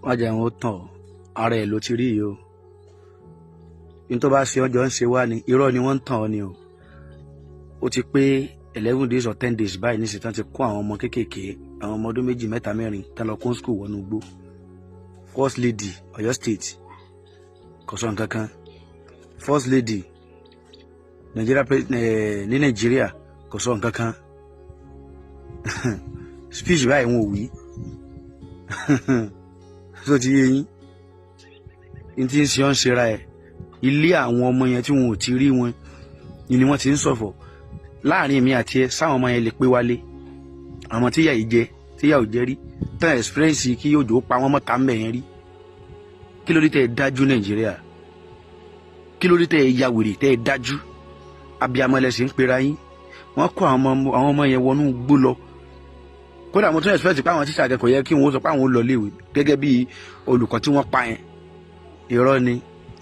wọ́n jẹ́ wọn ó tàn ọ́ ara ẹ̀ ló ti rí yìí o ní tó bá ṣe ọjọ́ ń ṣe wá ni irọ́ ni wọ́n ń tàn ọ́ ni o ó ti pé 11 days or 10 days báyìí níṣẹ́ tán ti kó àwọn ọmọ kéékèèké àwọn ọmọ ọdún 2, 3, 4 tán lọ kún school wọnú igbó first lady Ọ̀yọ́ state kò sọ nǹkan kan first lady Nigeria ní Nàìjíríà kò sọ nǹkan kan speech báyìí wọn ò wí so ti yé yín n tí ń ṣe ọ́n ṣera ẹ̀ ilé àwọn ọmọ yẹn tí wọn ò ti rí wọn ni wọ́n ti ń ṣọ̀fọ̀ láàrin èmi àti ẹ sáwọn ọmọ yẹn lè pé wálé àwọn tíyà yìí jẹ tíyà ò jẹ rí tán experience kí òjò pa wọn mọ́ta ń bẹ̀ yẹn rí kí ló dé tẹ́ ẹ dájú Nàìjíríà kí ló dé tẹ́ ẹ ya wèrè tẹ́ ẹ dájú abiyamọ ẹlẹ́sìn ń pera yín wọ́n kó àwọn ọmọ yẹn wọnú gbó lọ kódà mo tún expect pé àwọn tíṣà akẹ́kọ̀ọ́ yẹ kí wọ́n sọ pé àwọn ò lọ léèwé gẹ́gẹ́ bí olùkọ́ tí wọ́n pa yẹn irọ́ ni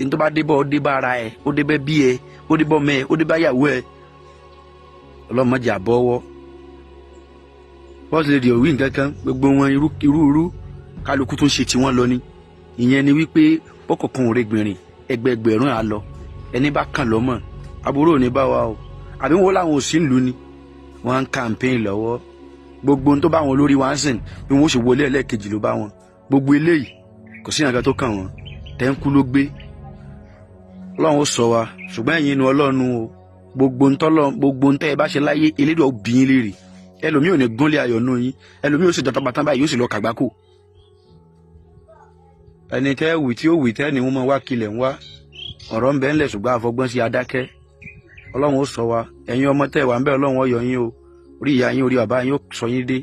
ní tó bá dé bọ́ ó dé bá ara ẹ ó dé bẹ́ bí ẹ ó dé bọ́ mẹ́ ẹ ó dé bá yàwó ẹ ọlọ́mọdé àbọ̀wọ́ bọ́ọ̀sì lè di òwì nǹkan kan gbogbo wọn irú kálukú tó ń ṣe tiwọn lọ ni ìyẹn ni wípé bọ́kọ̀kan ò rẹgbìnrin ẹgbẹgbẹ̀rún à lọ ẹni bá kàn lọ́mọ àbúrò ò ní bá wa o àbí wọn làwọn ò sí ìlú ni wọn ń campaign lọ́wọ́ gbogbo ohun tó bá wọn lórí wọn sìn bí wọn ó ṣe wọlé ẹlẹ́ẹ̀kejì ló bá wọn gbogbo eléyìí kò sí nǹkan tó kàn wọn tẹ́ńkú ló gbé ọlọ́run ó sọ wa ṣùgbọ́n ẹ̀yin inú ọlọ́run o gbogbo ntẹ́ ẹ bá ṣe láyé elédò obìnrin léèrè ẹlòmíì ò ní gúnlé ayọ̀ nù yín ẹlòmíì ò sì dọ́tọ́ bàtán báyìí yóò sì lọ kàgbákò ẹni tẹ́ wì tí ó wì tẹ́ ni wọ́n mọ wá kilẹ̀ ń wá ọ̀rọ̀ ń bẹ ńlẹ̀ ṣùgbọ́n àfọgbọ́n sí adákẹ́ ọlọ́run ó sọ wa ẹ̀yin ọmọ tẹ́ wà ń bẹ ọlọ́run ó yọ yín o orí ìyá yín orí bàbá yín ó sọ yín dé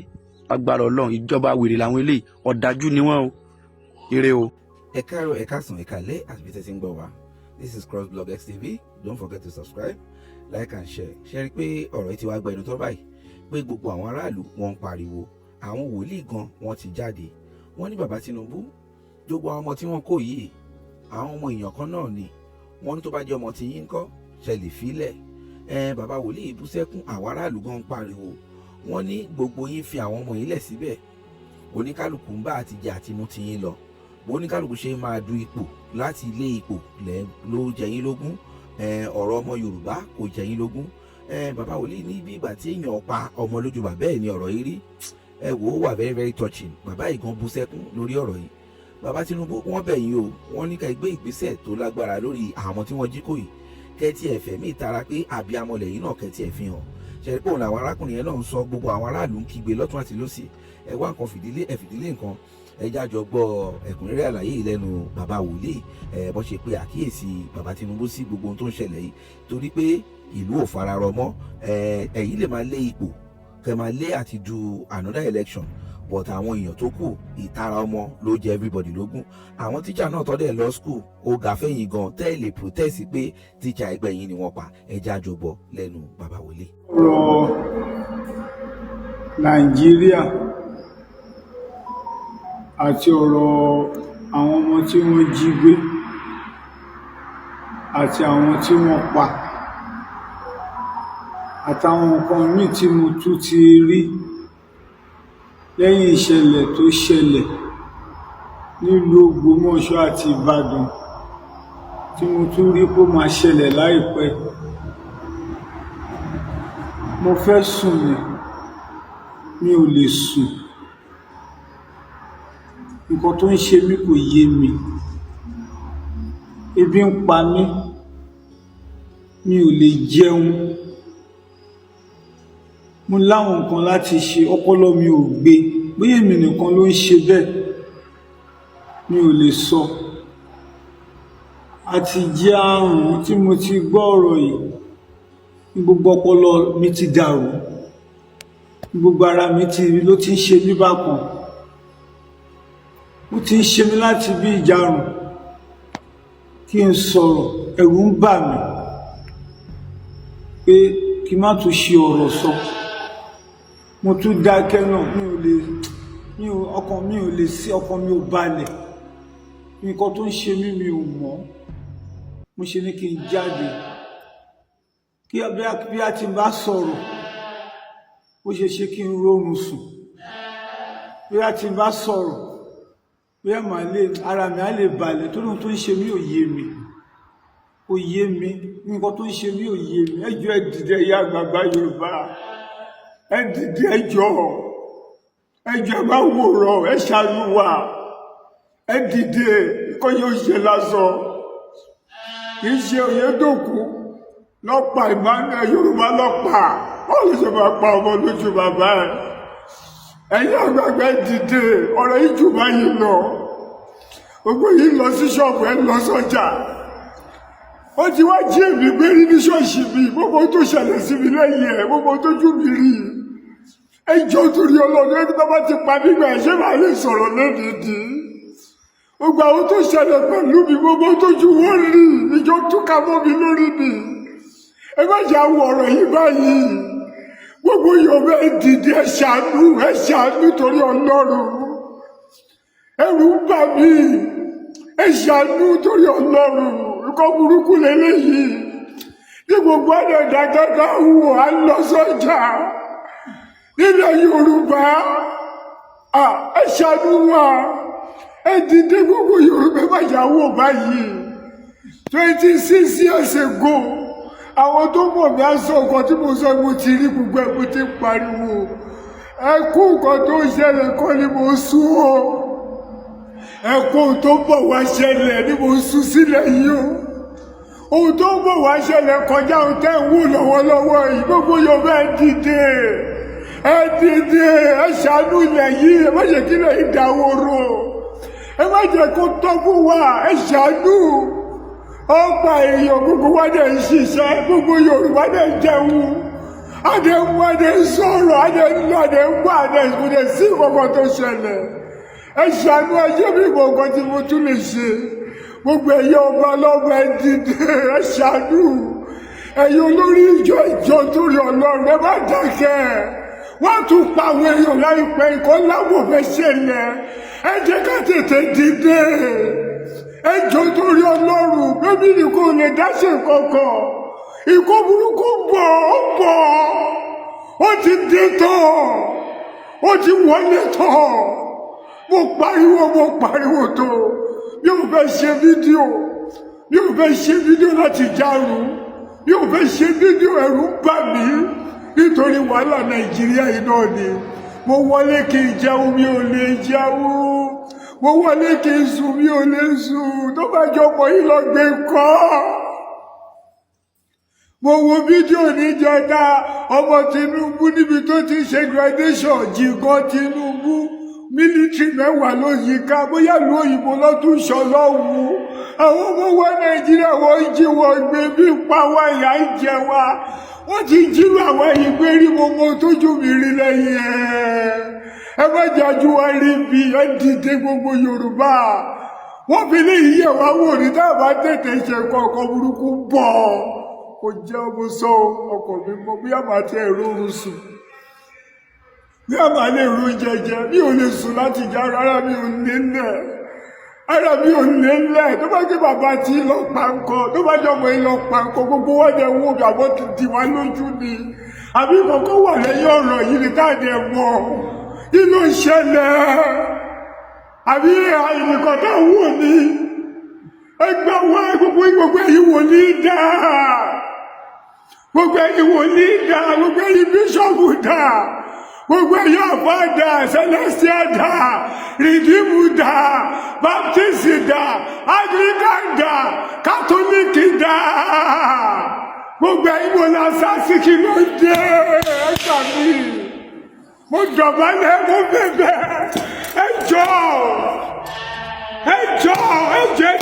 agbára ọlọ́run ìjọba wèrè làwọn eléyìí ọ̀dájú ni wọ́n o ire o. ẹ káàárọ̀ ẹ káàsán ẹ káalẹ́ àti bí tẹ́sí ń gbọ́ wa. This is CROSSBLOGXTV. Don't forget to subscribe, like and share. Ṣé rí pé ọ̀rọ̀ yìí ti wá gba ẹnu tó báyìí pé gbogbo àwọn aráàlú wọ́n ń pariwo àwọn wòlíì gan wọ́n ti jáde wọ́n ní bàbá Tinubu gbogbo àwọn ọmọ tí wọ́n kó yìí àwọn ọmọ èèyàn kan náà ni wọ́n ní tó bá jẹ́ ọmọ tí yín kọ́ ṣe lè filẹ̀ bàbá wòlíì bú sẹ́kún àwọn aráàlú gan ń pariwo wọ́n ní gbogbo yín fi àwọn ọmọ yín lẹ̀ síbẹ̀ oníkálukú ń bá àtijọ́ àti mú ti yín lọ oníkálukú ṣe máa du ipò láti ilé ipò ló jẹ yín lógún ọ̀rọ̀ ọmọ Yorùbá kò jẹ yín lógún bàbá wòlíì ní bí ìgbà tí èèyàn pa ọmọ lójú bàbá ẹ̀ ní ọ̀rọ̀ yìí rí wò ó wà very very touching bàbá yìí gan bú sẹ́kún lórí ọ̀rọ̀ yìí bàbá Tinubu wọ́n bẹ̀ yín o wọ́n ní ká gbé ìgbésẹ̀ tó lágbára lórí àwọn tí wọ́n jí kó yìí kẹ́tì ẹ̀fẹ̀ mí tara pé àbíamọ lẹ́yìn náà kẹ́tì ẹ̀ fi hàn ṣẹ̀rí pé òun làwọn arákùnrin yẹn náà ń sọ gbogbo àwọn aráàlú ń kígbe lọ́tún àti lósì ẹ wá nǹkan fìdílé nǹkan ẹ jájọ gbọ́ ẹ̀kúnrẹ́rẹ́ àlàyé yìí lẹ́nu bàbá wòlíì bó ṣe pé àkíyèsí bàbá Tinubu sí gbogbo ohun tó ń ṣẹlẹ̀ yìí torí pé ìlú ò fararọ mọ́ ẹ̀yin lè máa lé ipò kẹ́ máa lé àti du another election but àwọn èèyàn tó kù ìtara ọmọ ló jẹ everybody lógún àwọn tíjà náà tọ́dẹ̀ lọ school ó ga fẹ́yìn gan tẹ́lẹ̀ protest pé tíjà ẹgbẹ́ yìí ni wọ́n pa ẹ jájọ gbọ́ lẹ́nu bàbá wòlíì. ọ̀rọ̀ Nàìjíríà àti ọ̀rọ̀ àwọn ọmọ tí wọ́n jí gbé àti àwọn tí wọ́n pa àtàwọn nǹkan míì tí mo tún ti rí lẹ́yìn ìṣẹ̀lẹ̀ tó ṣẹlẹ̀ nílùú Ògbómọ̀ṣọ́ àti Ìbàdàn tí mo tún rí kó máa ṣẹlẹ̀ láìpẹ́ mo fẹ́ sùn ni mi ò lè sùn nǹkan tó ń ṣe mí kò yé mi ebi ń pa mí mi ò lè jẹun mo láwọn nǹkan láti ṣe ọpọlọ mi ò gbé bóyá èmi nìkan ló ń ṣe bẹ́ẹ̀ mi ò lè sọ àti jẹ́ àrùn tí mo ti gbọ́ ọ̀rọ̀ yìí ní gbogbo ọpọlọ mi ti dàrú ní gbogbo ara mi ló ti ń ṣe mí bákan ó ti ń ṣe mí láti bí ìjàrùn kí n sọ̀rọ̀ ẹ̀rù ń bà mí pé kí n má tún ṣe ọ̀rọ̀ sọ mo tún dákẹ́ náà ọkàn mi ò lè sí ọkàn mi ò balẹ̀ nǹkan tó ń ṣe mí mi ò mọ̀ mo ṣe ní kí n jáde kí bí a ti bá sọ̀rọ̀ ó ṣe kí n rórun sùn bí a ti bá sọ̀rọ̀ ó bóyá màá lè ara mi á lè balẹ̀ tó lóun tó ń ṣe mí ò yé mi nǹkan tó ń ṣe mí ò yé mi. Ẹ jọ̀ọ́ ẹ dìde ìyá àgbààgbà Yorùbá, ẹ dìde ẹ jọ̀ọ́ ẹ má wòrán, ẹ ṣàánú wa, ẹ dìde. Nǹkan yóò ṣe lásán, kì í ṣe Oyèdòkun lọ́pàá Emmanuel Yorùbá lọ́pàá, wọ́n lè ṣe máa pa ọmọ lójú bàbá ẹ̀. Ẹ̀yin àgbààgbà ẹ dìde, ọ̀rọ̀ yìí jù báyìí lọ. Gbogbo yìí lọ sí ṣọ́ọ̀bù, ẹ lọ sọ́jà. Ó ti wá jí èmi gbé rí ní ṣọ́ọ̀ṣì mi, gbogbo tó ṣẹlẹ̀ sí mi lẹ́yìn ẹ̀, gbogbo tó jú mi rí. Ẹ jọ̀ọ́ torí Ọlọ́run, ẹni tó bá ti pa nígbà ẹ̀ ṣé máa lè sọ̀rọ̀ lónìí. Gbogbo àwọn tó ṣẹlẹ̀ pẹ̀lú mi, gbogbo tó ju wọ́n rí, ìjọ túká mọ́ mi lórí mi. Ẹ má jà wọ ọ̀rọ̀ yìí báyìí. Gbogbo Yorùbá ẹ dìde, ẹ ṣàánú torí Ọlọ́run. Ẹ̀rù ń bà mí, ẹ ṣàánú torí Ọlọ́run. Nǹkan burúkú lélẹ́yìí. Ní gbogbo ẹ̀dá gẹ́gẹ́ wò á lọ sọ́jà nílẹ̀ Yorùbá. Ẹ ṣàánú wa, ẹ dìde gbogbo Yorùbá má jà wò báyìí. 26 years ago, àwọn tó mọ̀ mí á sọ nǹkan tí mo sọ, mo ti rí gbogbo ẹ̀, mo ti pariwo. Ẹkú nǹkan tó ṣẹlẹ̀ kọ́ ni mo sún o. Ẹkú tó bọ̀ wá ṣẹlẹ̀ ni mo sún sílẹ̀ yìí o. Ohun tó bọ̀ wá ṣẹlẹ̀ kọjá ohun tẹ́ ń wò lọ́wọ́lọ́wọ́ yìí. Gbogbo Yorùbá ẹ dìde, ẹ ṣàánú ilẹ̀ yìí, ẹ má jẹ́ kí ilẹ̀ yìí dáwóró. Ẹ má jẹ́ kó tọ́ fún wa, ẹ ṣàánú. Ọ̀pọ̀ èèyàn gbogbo wa dẹ̀ ń ṣiṣẹ́, gbogbo Yorùbá dẹ̀ ń jẹun, adé ń mú, adé ń sọ̀rọ̀, adé ń lọ, adé ń gbọ́, adé ń kúndé sí ìkọ̀kọ̀ tó ṣẹlẹ̀. Ẹ ṣàánú, ẹjẹ́ mi mọ̀ nǹkan tí mo tún lè ṣe. Gbogbo ẹ̀yẹ ọba ọlọ́ba ẹ dìde, ẹ ṣàánú. Ẹ̀yin olórí ìjọ torí Ọlọ́run, ẹ má dákẹ́. Wọ́n tún pa àwọn èèyàn láìpẹ́, nǹkan láwọn fẹ́ ṣẹlẹ̀. Ẹ jẹ́ ká tètè dìde. Ẹ jọ̀ọ́ torí Ọlọ́run, bébí ni kò lè dáṣe kankan. Ikú burúkú bọ̀, ó ti dé tán, ó ti wọlé tán. Mo pariwo tó. Mi ò fẹ́ ṣe fídíò láti járun. Mi ò fẹ́ ṣe fídíò, ẹ̀rù ń bà mí nítorí wàhálà Nàìjíríà yìí náà ni. Mo wọlé kí n jẹun, mi ò lè jẹun. Mo wọlé kí n sùn, mi ò lè sùn. Tó bá jọ ọmọ yìí lọ gbé kọ́. Mo wo fídíò níjẹta ọmọ Tinubu níbi tó ti ṣe graduation, jìgàn Tinubu. Mílítírì 10 ló yíká, bóyá ìlú òyìnbó lọ́tún ṣọlọ́wù. Àwọn ọmọ wa Nàìjíríà wọ́n jí wọn gbé bí pa wá, ìyà ń jẹ wá. Wọ́n ti jírò àwọn ìgbé rí gbogbo tójú mi rí lẹ́yìn ẹ̀. Ẹ má jájú wa rí bí ẹ dìde gbogbo Yorùbá. Wọ́n fi ní iye wa wò ní tábà tètè ṣe kọ̀ọ̀kan burúkú bọ̀. Kò jẹ́ ọmọ sọ ọkọ̀ mi mọ́ bí àmà tẹ ẹ̀rọ oorun sùn. Bí àmà lè ro jẹjẹ, mi ò lè sùn láti já rárá, mi ò lélẹ̀. Ara mi ò lélẹ̀. Tó bá jẹ́ bàbá tí lọ pa nǹkan, tó bá jẹ́ ọmọ yìí lọ pa nǹkan, gbogbo wọ́n jẹ́ wó bí àbọ̀ ti dì wá lójú ni. Àbí kankan wà lẹ́yìn ọ̀rọ̀ yìí ní káàdì ẹ̀mọ́. Kí ló ń ṣẹlẹ̀? Àbí àìnìkan tó wù ní? Ẹgbẹ́ wa gbogbo ẹ̀yin wòlíì dà. Gbogbo ẹ̀yin wòlíì dà, gbogbo ẹ̀yin bíṣọ̀bù dà. Gbogbo ẹ̀yin ọ̀fà dà, Celestial dà, Rìdíìmù dà, Baptist dà, Anglican dà, Catholic dà. Gbogbo ẹ̀yin wò lásásí kí ló dé? Ẹ gbà mí. Mo dọ̀bálẹ̀, mo bẹ̀bẹ̀. Ẹ jọ̀ọ́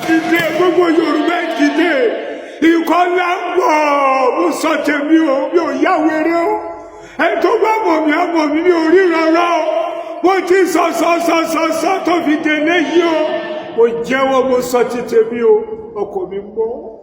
dìde, gbogbo Yorùbá dìde. Ìkọlà ń bọ̀, mo sọ tèmi o, mi ò yá wéré o. Ẹ tó bá mọ̀ mí, á mọ̀ mí, mi ò rí rárá o. Mo ti sọ tó fi délé yìí o. Mo jẹ́wọ́, mo sọ ti tèmi o, ọkọ mi mọ́.